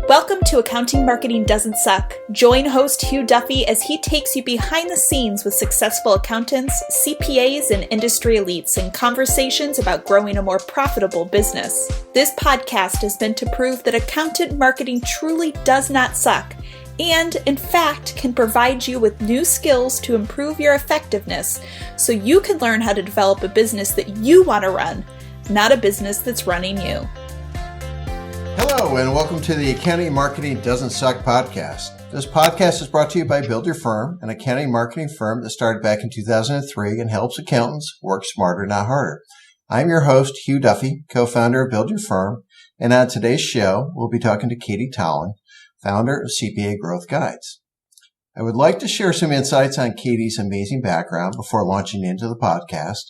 Welcome to Accounting Marketing Doesn't Suck. Join host Hugh Duffy as he takes you behind the scenes with successful accountants, CPAs, and industry elites in conversations about growing a more profitable business. This podcast is meant to prove that accountant marketing truly does not suck, and in fact can provide you with new skills to improve your effectiveness so you can learn how to develop a business that you want to run, not a business that's running you. Hello, and welcome to the Accounting Marketing Doesn't Suck podcast. This podcast is brought to you by Build Your Firm, an accounting marketing firm that started back in 2003 and helps accountants work smarter, not harder. I'm your host, Hugh Duffy, co-founder of Build Your Firm, and on today's show, we'll be talking to Katie Tallon, founder of CPA Growth Guides. I would like to share some insights on Katie's amazing background before launching into the podcast.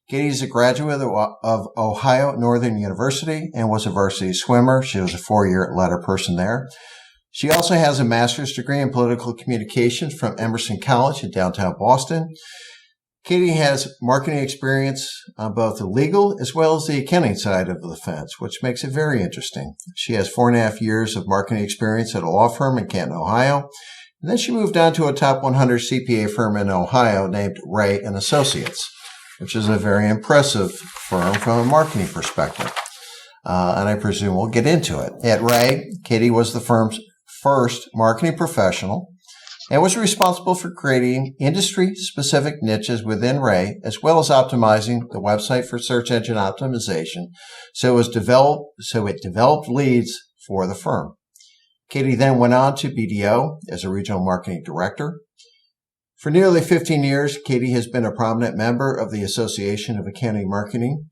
Katie is a graduate of Ohio Northern University and was a varsity swimmer. She was a 4-year letter person there. She also has a master's degree in political communications from Emerson College in downtown Boston. Katie has marketing experience on both the legal as well as the accounting side of the fence, which makes it very interesting. She has 4.5 years of marketing experience at a law firm in Canton, Ohio. And then she moved on to a top 100 CPA firm in Ohio named Ray & Associates, which is a very impressive firm from a marketing perspective. And I presume we'll get into it. At Ray, Katie was the firm's first marketing professional and was responsible for creating industry-specific niches within Ray, as well as optimizing the website for search engine optimization. So it developed leads for the firm. Katie then went on to BDO as a regional marketing director. For nearly 15 years, Katie has been a prominent member of the Association of Accounting Marketing,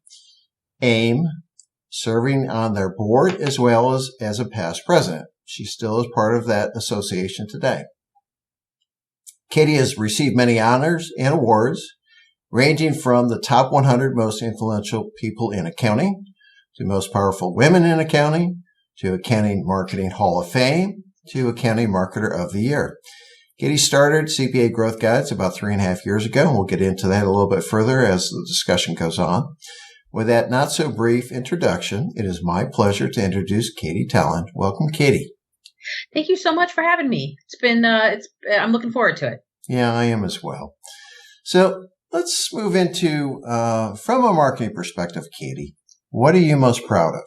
AIM, serving on their board as well as a past president. She still is part of that association today. Katie has received many honors and awards, ranging from the top 100 most influential people in accounting, to most powerful women in accounting, to Accounting Marketing Hall of Fame, to Accounting Marketer of the Year. Katie started CPA Growth Guides about 3.5 years ago, and we'll get into that a little bit further as the discussion goes on. With that not so brief introduction, it is my pleasure to introduce Katie Tallon. Welcome, Katie. Thank you so much for having me. I'm looking forward to it. Yeah, I am as well. So let's move into, from a marketing perspective, Katie, what are you most proud of?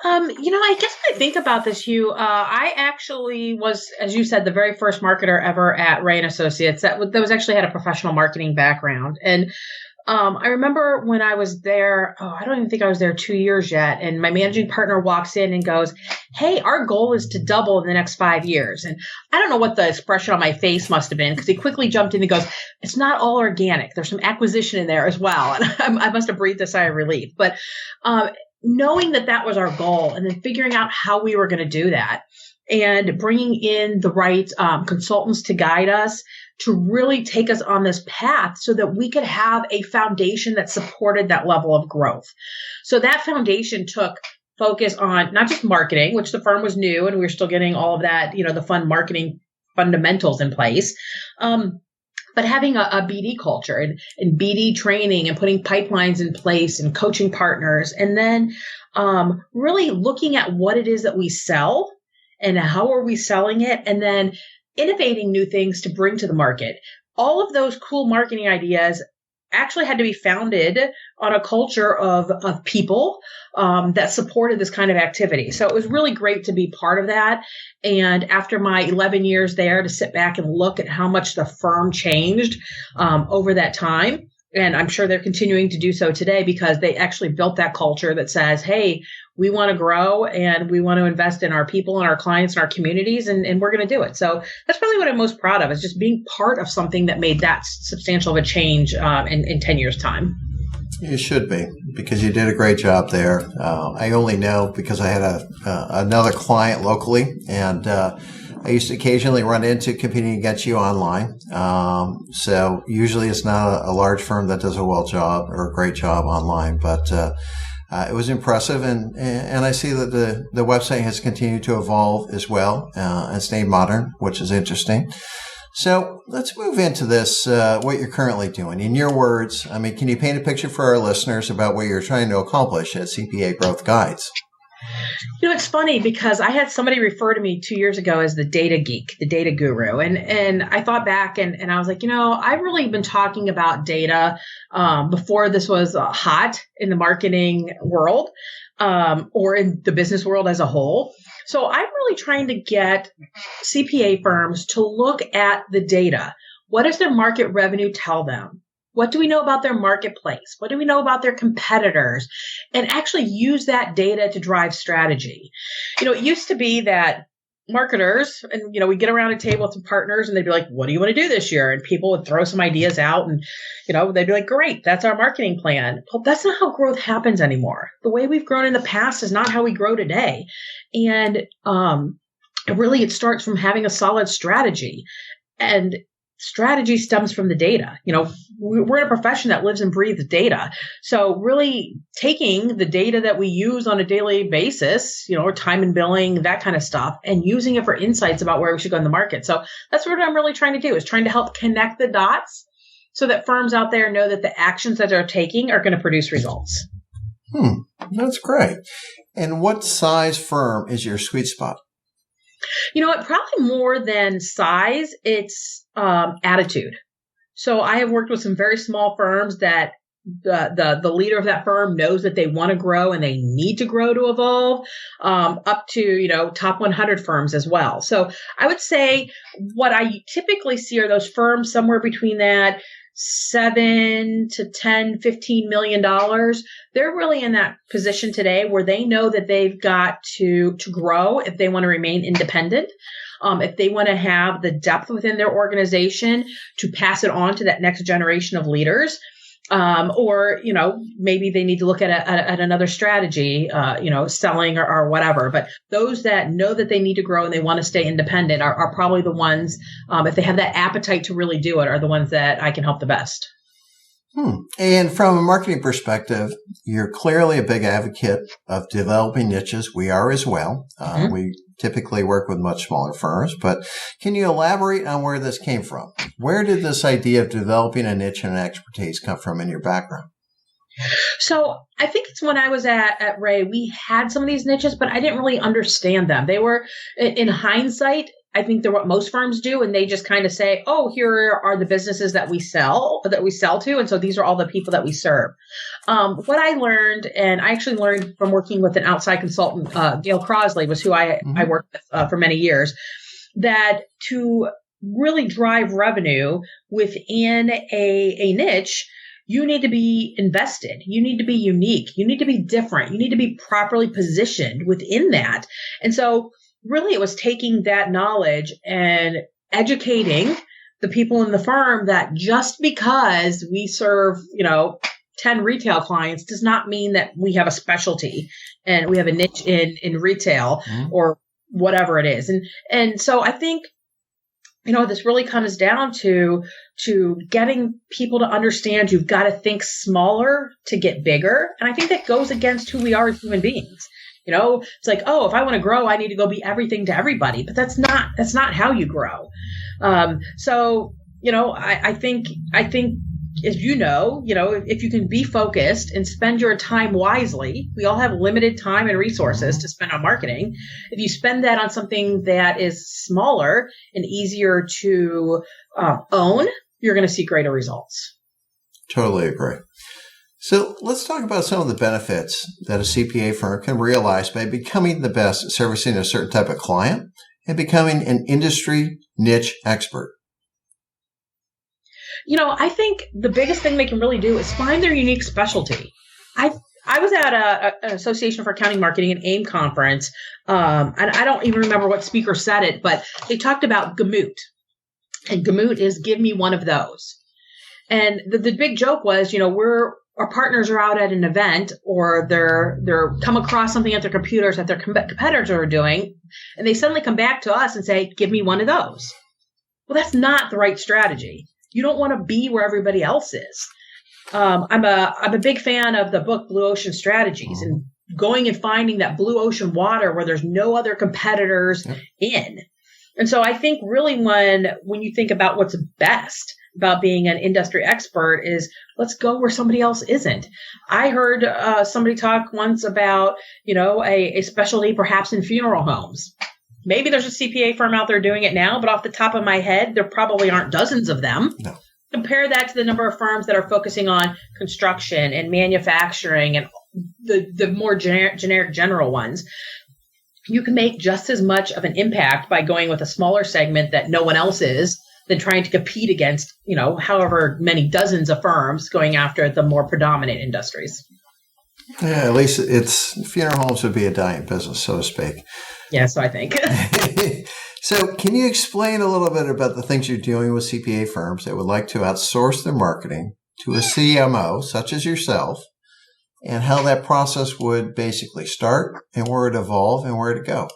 I guess when I think about this, Hugh, I actually was, as you said, the very first marketer ever at Ray & Associates that was actually had a professional marketing background. And I remember when I was there, I don't even think I was there 2 years yet. And my managing partner walks in and goes, "Hey, our goal is to double in the next 5 years." And I don't know what the expression on my face must have been, because he quickly jumped in and goes, "It's not all organic. There's some acquisition in there as well." And I must have breathed a sigh of relief. But knowing that was our goal, and then figuring out how we were going to do that, and bringing in the right consultants to guide us, to really take us on this path so that we could have a foundation that supported that level of growth. So that foundation took focus on not just marketing, which the firm was new and we were still getting all of that, the fun marketing fundamentals in place. But having a BD culture and BD training and putting pipelines in place and coaching partners, and then really looking at what it is that we sell and how are we selling it, and then innovating new things to bring to the market. All of those cool marketing ideas actually had to be founded on a culture of people that supported this kind of activity. So it was really great to be part of that. And after my 11 years there, to sit back and look at how much the firm changed over that time. And I'm sure they're continuing to do so today, because they actually built that culture that says, hey, we want to grow and we want to invest in our people and our clients and our communities, and we're going to do it. So that's probably what I'm most proud of, is just being part of something that made that substantial of a change in 10 years' time. You should be, because you did a great job there. I only know because I had another client locally, and I used to occasionally run into competing against you online. So usually it's not a large firm that does a great job online, but it was impressive, and I see that the website has continued to evolve as well and stay modern, which is interesting. So let's move into this, what you're currently doing. In your words, can you paint a picture for our listeners about what you're trying to accomplish at CPA Growth Guides? It's funny because I had somebody refer to me 2 years ago as the data geek, the data guru. And I thought back and I was like, I've really been talking about data before this was hot in the marketing world or in the business world as a whole. So I'm really trying to get CPA firms to look at the data. What does their market revenue tell them? What do we know about their marketplace? What do we know about their competitors? And actually use that data to drive strategy. It used to be that marketers and, we get around a table with some partners and they'd be like, what do you want to do this year? And people would throw some ideas out and, they'd be like, great, that's our marketing plan. Well, that's not how growth happens anymore. The way we've grown in the past is not how we grow today. And really it starts from having a solid strategy. And strategy stems from the data. We're in a profession that lives and breathes data. So really taking the data that we use on a daily basis, time and billing, that kind of stuff, and using it for insights about where we should go in the market. So that's what I'm really trying to do, is trying to help connect the dots so that firms out there know that the actions that they're taking are going to produce results. That's great. And what size firm is your sweet spot? Probably more than size, it's attitude. So I have worked with some very small firms that the leader of that firm knows that they want to grow and they need to grow to evolve, up to, top 100 firms as well. So I would say what I typically see are those firms somewhere between that $7 to $10, $15 million. They're really in that position today where they know that they've got to grow if they want to remain independent. If they want to have the depth within their organization to pass it on to that next generation of leaders. Or, maybe they need to look at another strategy, selling or whatever. But those that know that they need to grow and they want to stay independent are probably the ones, if they have that appetite to really do it, are the ones that I can help the best. And from a marketing perspective, you're clearly a big advocate of developing niches. We are as well. We typically work with much smaller firms, but can you elaborate on where this came from? Where did this idea of developing a niche and expertise come from in your background? So I think it's when I was at Ray, we had some of these niches, but I didn't really understand them. They were, in hindsight, I think they're what most firms do, and they just kind of say, oh, here are the businesses that we sell to, and so these are all the people that we serve. What I learned, and I actually learned from working with an outside consultant, Gail Crosley was who I worked with for many years, that to really drive revenue within a niche, you need to be invested. You need to be unique. You need to be different. You need to be properly positioned within that. And so really it was taking that knowledge and educating the people in the firm that just because we serve, 10 retail clients does not mean that we have a specialty and we have a niche in retail or whatever it is. And so I think, this really comes down to getting people to understand you've got to think smaller to get bigger. And I think that goes against who we are as human beings. It's like, oh, if I want to grow, I need to go be everything to everybody, but that's not how you grow. So, I think, as if you can be focused and spend your time wisely, we all have limited time and resources to spend on marketing. If you spend that on something that is smaller and easier to own, you're going to see greater results. Totally agree. So let's talk about some of the benefits that a CPA firm can realize by becoming the best at servicing a certain type of client and becoming an industry niche expert. I think the biggest thing they can really do is find their unique specialty. I was at an Association for Accounting Marketing, an AIM conference, and I don't even remember what speaker said it, but they talked about Gamut. And Gamut is give me one of those. And the big joke was, our partners are out at an event or they're come across something at their computers that their competitors are doing, and they suddenly come back to us and say, give me one of those. Well, that's not the right strategy. You don't want to be where everybody else is. I'm a big fan of the book Blue Ocean Strategies and going and finding that blue ocean water where there's no other competitors in. And so I think really when you think about what's best, about being an industry expert is let's go where somebody else isn't. I heard somebody talk once about, a specialty perhaps in funeral homes. Maybe there's a CPA firm out there doing it now, but off the top of my head, there probably aren't dozens of them. No. Compare that to the number of firms that are focusing on construction and manufacturing and the more generic general ones. You can make just as much of an impact by going with a smaller segment that no one else is than trying to compete against, however many dozens of firms going after the more predominant industries. Yeah, at least funeral homes would be a dying business, so to speak. Yeah, so I think. So can you explain a little bit about the things you're doing with CPA firms that would like to outsource their marketing to a CMO, such as yourself, and how that process would basically start and where it evolve and where to go?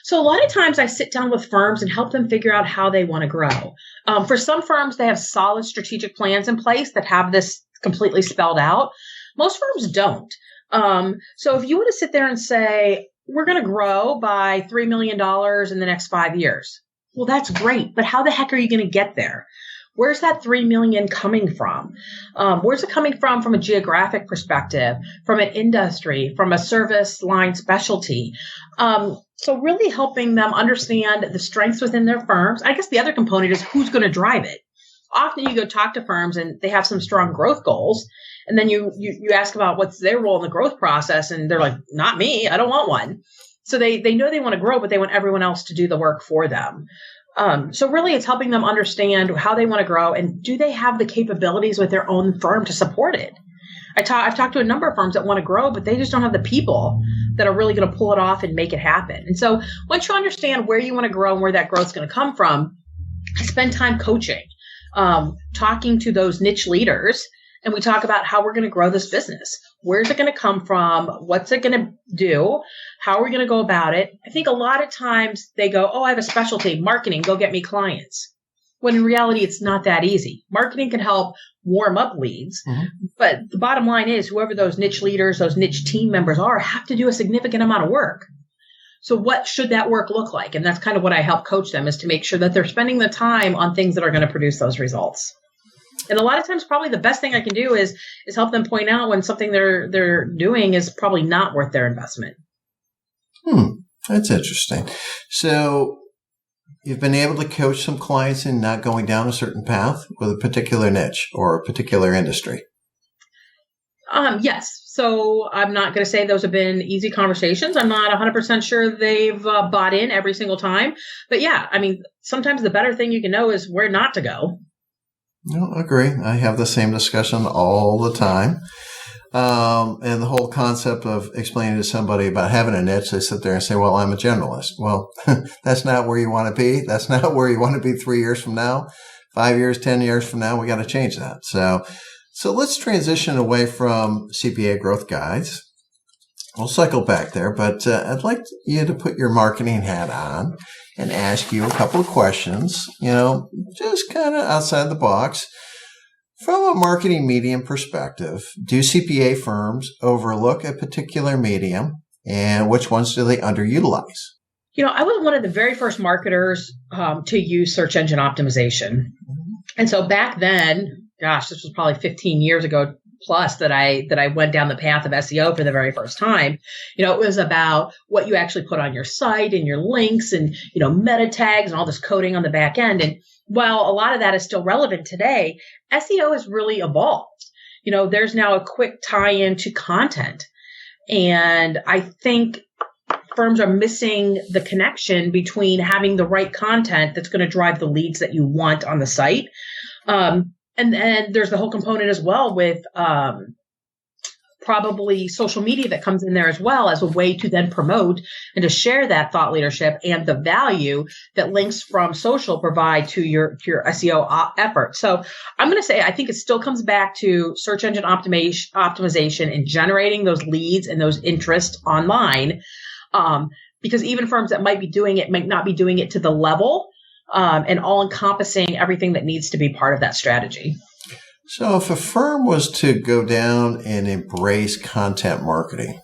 So a lot of times I sit down with firms and help them figure out how they want to grow. For some firms, they have solid strategic plans in place that have this completely spelled out. Most firms don't. So if you were to sit there and say, we're going to grow by $3 million in the next 5 years. Well, that's great. But how the heck are you going to get there? Where's that $3 million coming from? Where's it coming from a geographic perspective, from an industry, from a service line specialty? So really helping them understand the strengths within their firms. I guess the other component is who's going to drive it. Often you go talk to firms and they have some strong growth goals. And then you ask about what's their role in the growth process. And they're like, not me. I don't want one. So they know they want to grow, but they want everyone else to do the work for them. So really it's helping them understand how they want to grow and do they have the capabilities with their own firm to support it? I've talked to a number of firms that want to grow, but they just don't have the people that are really going to pull it off and make it happen. And so once you understand where you want to grow and where that growth is going to come from, I spend time coaching, talking to those niche leaders. And we talk about how we're going to grow this business. Where's it going to come from? What's it going to do? How are we going to go about it? I think a lot of times they go, I have a specialty, marketing, go get me clients. When in reality, it's not that easy. Marketing can help warm up leads. Mm-hmm. But the bottom line is whoever those niche leaders, those niche team members are, have to do a significant amount of work. So what should that work look like? And that's kind of what I help coach them is to make sure that they're spending the time on things that are going to produce those results. And a lot of times, probably the best thing I can do is help them point out when something they're doing is probably not worth their investment. That's interesting. So you've been able to coach some clients in not going down a certain path with a particular niche or a particular industry. Yes. So I'm not going to say those have been easy conversations. I'm not 100% sure they've bought in every single time. But yeah, I mean, sometimes the better thing you can know is where not to go. No, I agree. I have the same discussion all the time. And the whole concept of explaining to somebody about having a niche, they sit there and say, well, I'm a generalist. Well, that's not where you want to be. That's not where you want to be 3 years from now, 5 years, 10 years from now. We got to change that. So let's transition away from CPA growth guides. We'll cycle back there, but I'd like you to put your marketing hat on and ask you a couple of questions, just kind of outside the box. From a marketing medium perspective, do CPA firms overlook a particular medium, and which ones do they underutilize? I was one of the very first marketers to use search engine optimization. And so back then, this was probably 15 years ago plus that I went down the path of SEO for the very first time. It was about what you actually put on your site and your links and, meta tags and all this coding on the back end. And while a lot of that is still relevant today, SEO has really evolved. There's now a quick tie-in to content. And I think firms are missing the connection between having the right content that's going to drive the leads that you want on the site. And then there's the whole component as well with probably social media that comes in there as well as a way to then promote and to share that thought leadership and the value that links from social provide to your SEO effort. So I'm going to say I think it still comes back to search engine optimization and generating those leads and those interests online, because even firms that might be doing it might not be doing it to the level and all encompassing everything that needs to be part of that strategy. So if a firm was to go down and embrace content marketing,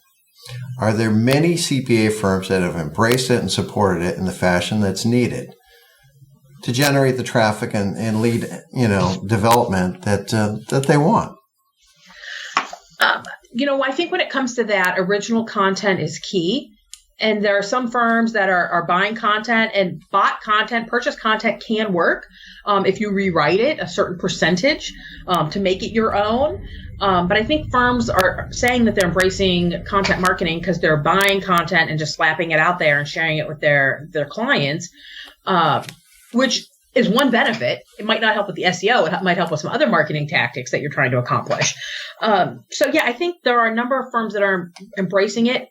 are there many CPA firms that have embraced it and supported it in the fashion that's needed? to generate the traffic and lead, development that they want. I think when it comes to that, original content is key. And there are some firms that are buying content, and bought content, purchase content can work if you rewrite it a certain percentage to make it your own. But I think firms are saying that they're embracing content marketing because they're buying content and just slapping it out there and sharing it with their clients, which is one benefit. It might not help with the SEO. It might help with some other marketing tactics that you're trying to accomplish. I think there are a number of firms that are embracing it.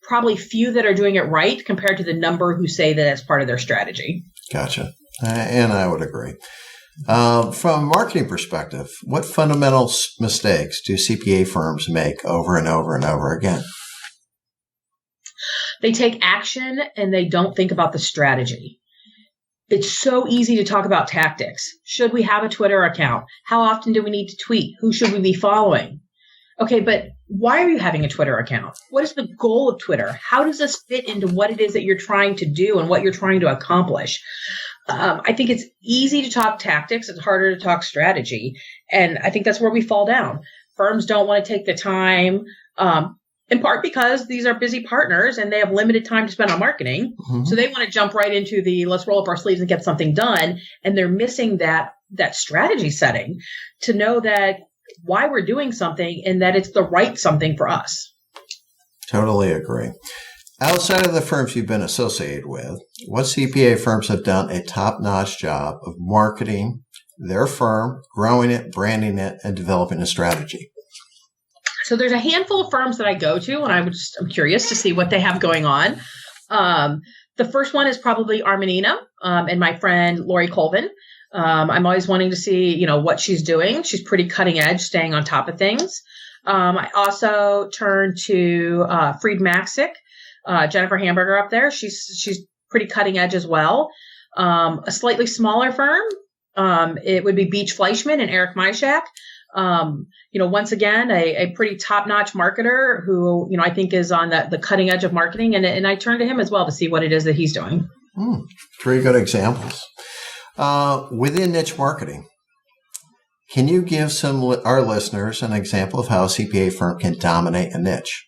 Probably few that are doing it right compared to the number who say that it's part of their strategy. Gotcha. And I would agree. From a marketing perspective, what fundamental mistakes do CPA firms make over and over and over again? They take action and they don't think about the strategy. It's so easy to talk about tactics. Should we have a Twitter account? How often do we need to tweet? Who should we be following? Okay, but why are you having a Twitter account? What is the goal of Twitter? How does this fit into what it is that you're trying to do and what you're trying to accomplish? I think it's easy to talk tactics. It's harder to talk strategy. And I think that's where we fall down. Firms don't want to take the time, in part because these are busy partners and they have limited time to spend on marketing. Mm-hmm. So they want to jump right into the let's roll up our sleeves and get something done. And they're missing that strategy setting to know that why we're doing something and that it's the right something for us. Totally agree. Outside of the firms you've been associated with, what CPA firms have done a top-notch job of marketing their firm, growing it, branding it, and developing a strategy? So there's a handful of firms that I go to, and I'm curious to see what they have going on. The first one is probably Armanino and my friend Lori Colvin. I'm always wanting to see, what she's doing. She's pretty cutting edge, staying on top of things. I also turn to Fried Maxick, Jennifer Hamburger up there. She's pretty cutting edge as well. A slightly smaller firm, it would be Beach Fleischman and Eric Myshak. Once again, a pretty top-notch marketer who, I think is on the cutting edge of marketing. And I turn to him as well to see what it is that he's doing. Three good examples. Within niche marketing, can you give our listeners an example of how a CPA firm can dominate a niche?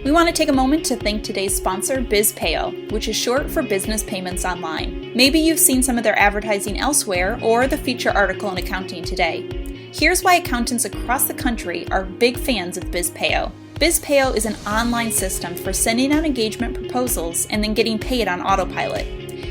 We want to take a moment to thank today's sponsor, BizPayo, which is short for Business Payments Online. Maybe you've seen some of their advertising elsewhere or the feature article in Accounting Today. Here's why accountants across the country are big fans of BizPayo. BizPayo is an online system for sending out engagement proposals and then getting paid on autopilot.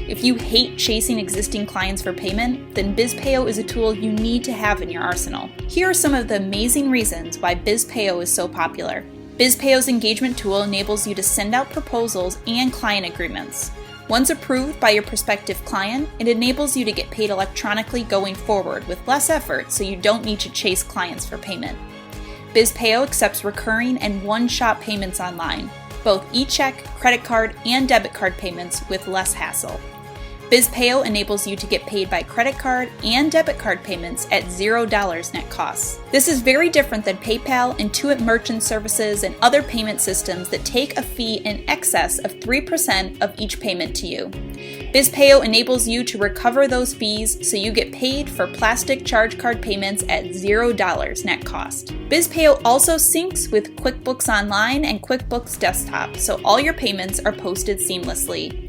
If you hate chasing existing clients for payment, then BizPayo is a tool you need to have in your arsenal. Here are some of the amazing reasons why BizPayo is so popular. BizPayo's engagement tool enables you to send out proposals and client agreements. Once approved by your prospective client, it enables you to get paid electronically going forward with less effort, so you don't need to chase clients for payment. BizPayo accepts recurring and one-shot payments online, both e-check, credit card, and debit card payments with less hassle. BizPayo enables you to get paid by credit card and debit card payments at $0 net costs. This is very different than PayPal, Intuit Merchant Services, and other payment systems that take a fee in excess of 3% of each payment to you. BizPayo enables you to recover those fees so you get paid for plastic charge card payments at $0 net cost. BizPayo also syncs with QuickBooks Online and QuickBooks Desktop, so all your payments are posted seamlessly.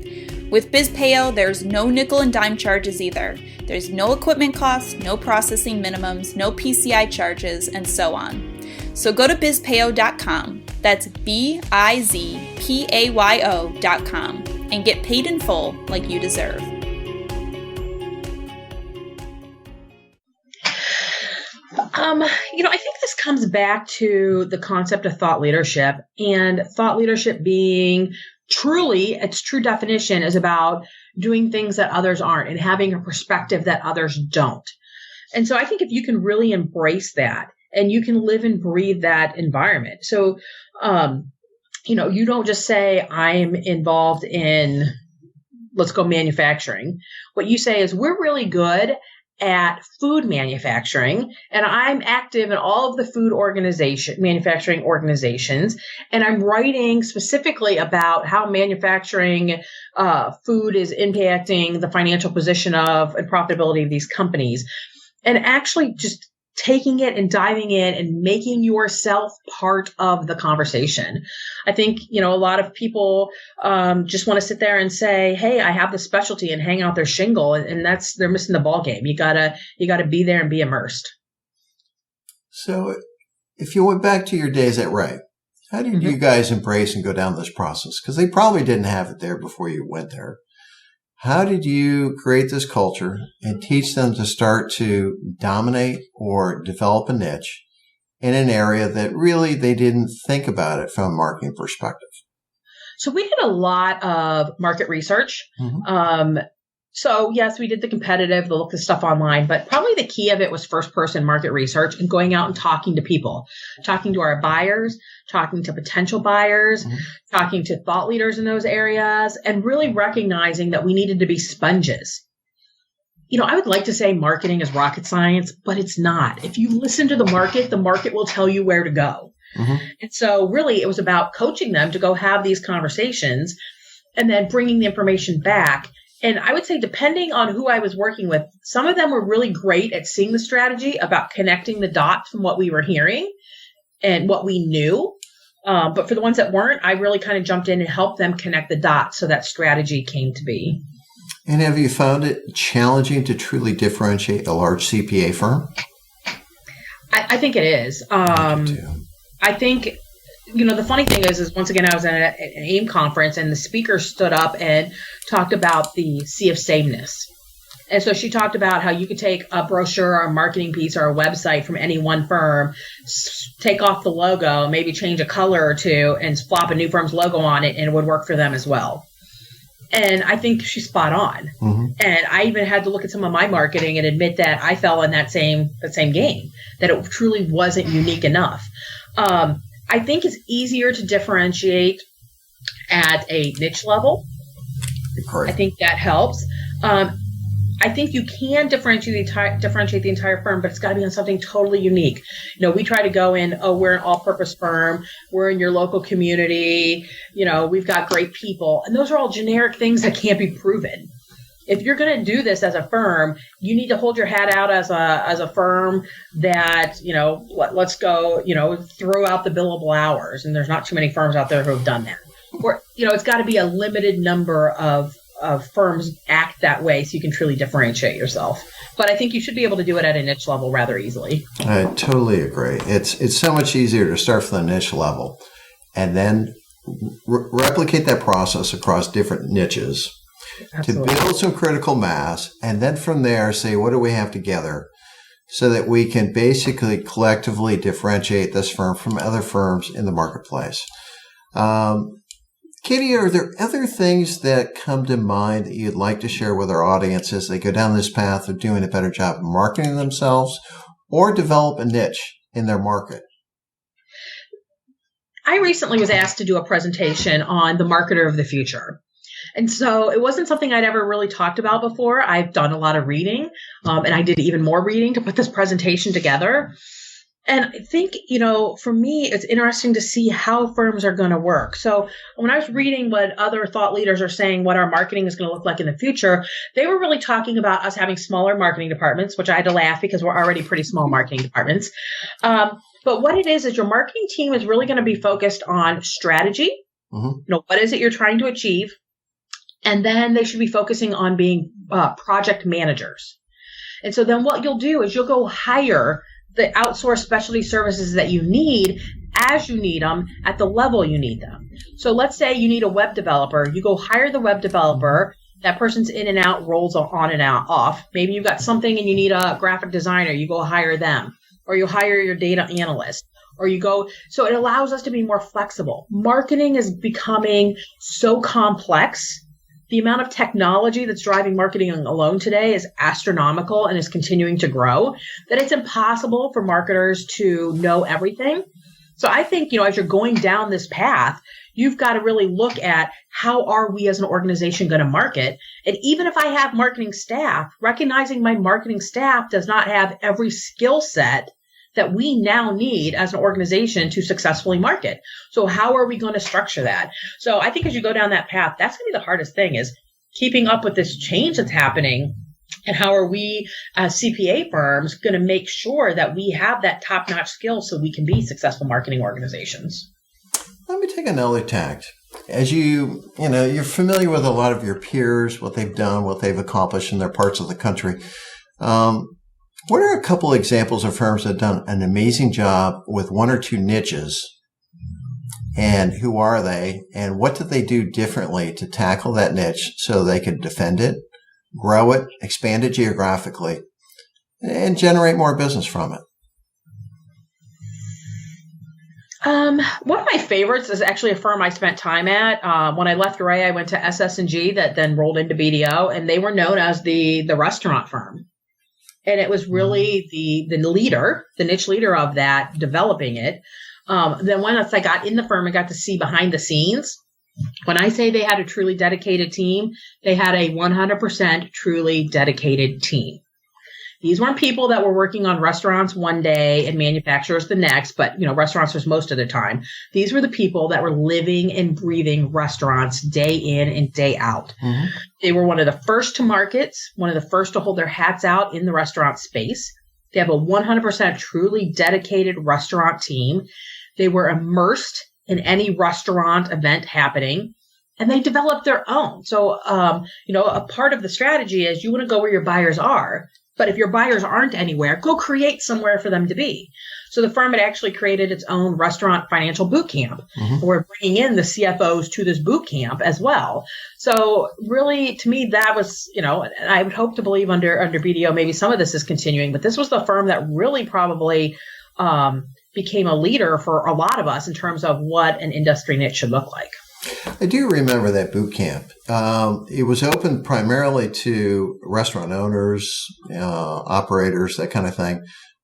With BizPayo, there's no nickel and dime charges either. There's no equipment costs, no processing minimums, no PCI charges, and so on. So go to bizpayo.com, that's BIZPAYO.com, and get paid in full like you deserve. I think this comes back to the concept of thought leadership, and thought leadership being truly, its true definition is about doing things that others aren't and having a perspective that others don't. And so I think if you can really embrace that and you can live and breathe that environment. So, you don't just say, I'm involved in, let's go manufacturing. What you say is, we're really good at food manufacturing, and I'm active in all of the food manufacturing organizations, and I'm writing specifically about how manufacturing food is impacting the financial position of and profitability of these companies, and actually just taking it and diving in and making yourself part of the conversation. I think, a lot of people just want to sit there and say, hey, I have the specialty, and hang out their shingle. And they're missing the ball game. You gotta be there and be immersed. So if you went back to your days at Ray, how did you guys embrace and go down this process? Because they probably didn't have it there before you went there. How did you create this culture and teach them to start to dominate or develop a niche in an area that really they didn't think about it from a marketing perspective? So we did a lot of market research. So yes, we did the competitive, the look at stuff online, but probably the key of it was first person market research and going out and talking to people, talking to our buyers, talking to potential buyers, talking to thought leaders in those areas, and really recognizing that we needed to be sponges. I would like to say marketing is rocket science, but it's not. If you listen to the market will tell you where to go. And so really it was about coaching them to go have these conversations and then bringing the information back. And I would say, depending on who I was working with, some of them were really great at seeing the strategy, about connecting the dots from what we were hearing and what we knew. But for the ones that weren't, I really kind of jumped in and helped them connect the dots so that strategy came to be. And have you found it challenging to truly differentiate a large CPA firm? I think it is. I think, the funny thing is once again, I was at an AIM conference, and the speaker stood up and talked about the sea of sameness. And so she talked about how you could take a brochure or a marketing piece or a website from any one firm, take off the logo, maybe change a color or two, and flop a new firm's logo on it, and it would work for them as well. And I think she's spot on. And I even had to look at some of my marketing and admit that I fell in that same game, that it truly wasn't unique enough. I think it's easier to differentiate at a niche level. Correct. I think that helps. I think you can differentiate the entire firm, but it's got to be on something totally unique. We try to go in, we're an all-purpose firm, we're in your local community, we've got great people. And those are all generic things that can't be proven. If you're going to do this as a firm, you need to hold your hat out as a firm that, let's go, throw out the billable hours. And there's not too many firms out there who have done that. Or, it's got to be a limited number of firms act that way so you can truly differentiate yourself. But I think you should be able to do it at a niche level rather easily. I totally agree. It's so much easier to start from the niche level and then replicate that process across different niches. Absolutely. To build some critical mass, and then from there say, what do we have together so that we can basically collectively differentiate this firm from other firms in the marketplace. Katie, are there other things that come to mind that you'd like to share with our audience as they go down this path of doing a better job of marketing themselves or develop a niche in their market? I recently was asked to do a presentation on the marketer of the future. And so it wasn't something I'd ever really talked about before. I've done a lot of reading, and I did even more reading to put this presentation together. And I think, for me, it's interesting to see how firms are going to work. So when I was reading what other thought leaders are saying, what our marketing is going to look like in the future, they were really talking about us having smaller marketing departments, which I had to laugh because we're already pretty small marketing departments. But what it is your marketing team is really going to be focused on strategy. What is it you're trying to achieve? And then they should be focusing on being project managers. And so then what you'll do is you'll go hire the outsourced specialty services that you need as you need them at the level you need them. So let's say you need a web developer. You go hire the web developer. That person's in and out, rolls on and out, off. Maybe you've got something and you need a graphic designer. You go hire them. Or you hire your data analyst. Or you go, so it allows us to be more flexible. Marketing is becoming so complex. The amount of technology that's driving marketing alone today is astronomical and is continuing to grow, that it's impossible for marketers to know everything. So I think, as you're going down this path, you've got to really look at how are we as an organization going to market. And even if I have marketing staff, recognizing my marketing staff does not have every skill set that we now need as an organization to successfully market. So how are we going to structure that? So I think as you go down that path, that's going to be the hardest thing, is keeping up with this change that's happening. And how are we as CPA firms going to make sure that we have that top-notch skill so we can be successful marketing organizations? Let me take another tact. As you're familiar with a lot of your peers, what they've done, what they've accomplished in their parts of the country. What are a couple examples of firms that have done an amazing job with one or two niches? And who are they? And what did they do differently to tackle that niche so they could defend it, grow it, expand it geographically, and generate more business from it? One of my favorites is actually a firm I spent time at. When I left Array, I went to SS&G that then rolled into BDO, and they were known as the restaurant firm. And it was really the leader, the niche leader of that, developing it. Then once I got in the firm and got to see behind the scenes, when I say they had a truly dedicated team, they had a 100% truly dedicated team. These weren't people that were working on restaurants one day and manufacturers the next, but restaurants was most of the time. These were the people that were living and breathing restaurants day in and day out. Mm-hmm. They were one of the first to market, one of the first to hold their hats out in the restaurant space. They have a 100% truly dedicated restaurant team. They were immersed in any restaurant event happening, and they developed their own. So, a part of the strategy is you want to go where your buyers are. But if your buyers aren't anywhere, go create somewhere for them to be. So the firm had actually created its own restaurant financial boot camp. Mm-hmm. We're bringing in the CFOs to this boot camp as well. So really, to me, that was, I would hope to believe under BDO, maybe some of this is continuing, but this was the firm that really probably became a leader for a lot of us in terms of what an industry niche should look like. I do remember that boot camp. It was open primarily to restaurant owners, operators, that kind of thing.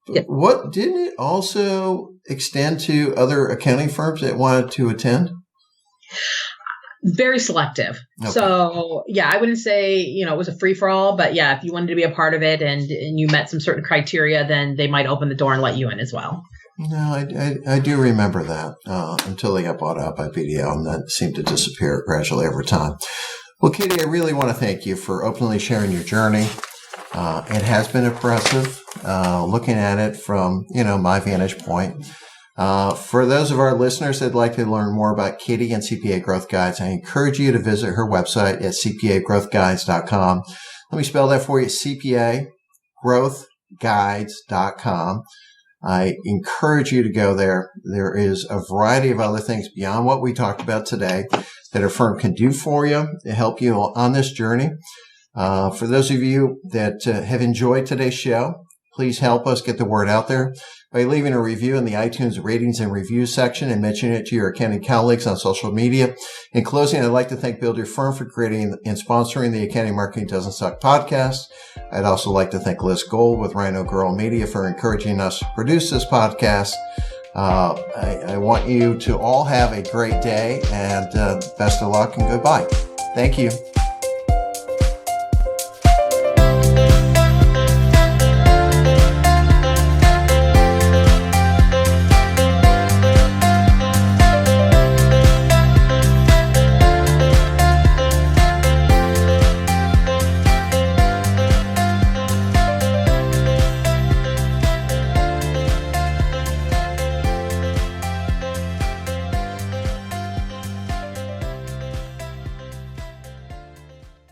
Yep. What didn't it also extend to other accounting firms that wanted to attend? Very selective. Okay. So, I wouldn't say, it was a free-for-all, but if you wanted to be a part of it and you met some certain criteria, then they might open the door and let you in as well. No, I do remember that until they got bought out by BDO, and that seemed to disappear gradually over time. Well, Katie, I really want to thank you for openly sharing your journey. It has been impressive looking at it from, my vantage point. For those of our listeners that'd like to learn more about Katie and CPA Growth Guides, I encourage you to visit her website at cpagrowthguides.com. Let me spell that for you, cpagrowthguides.com. I encourage you to go there. There is a variety of other things beyond what we talked about today that a firm can do for you to help you on this journey. For those of you that have enjoyed today's show, please help us get the word out there by leaving a review in the iTunes ratings and reviews section and mentioning it to your accounting colleagues on social media. In closing, I'd like to thank Build Your Firm for creating and sponsoring the Accounting Marketing Doesn't Suck podcast. I'd also like to thank Liz Gold with Rhino Girl Media for encouraging us to produce this podcast. I want you to all have a great day and best of luck and goodbye. Thank you.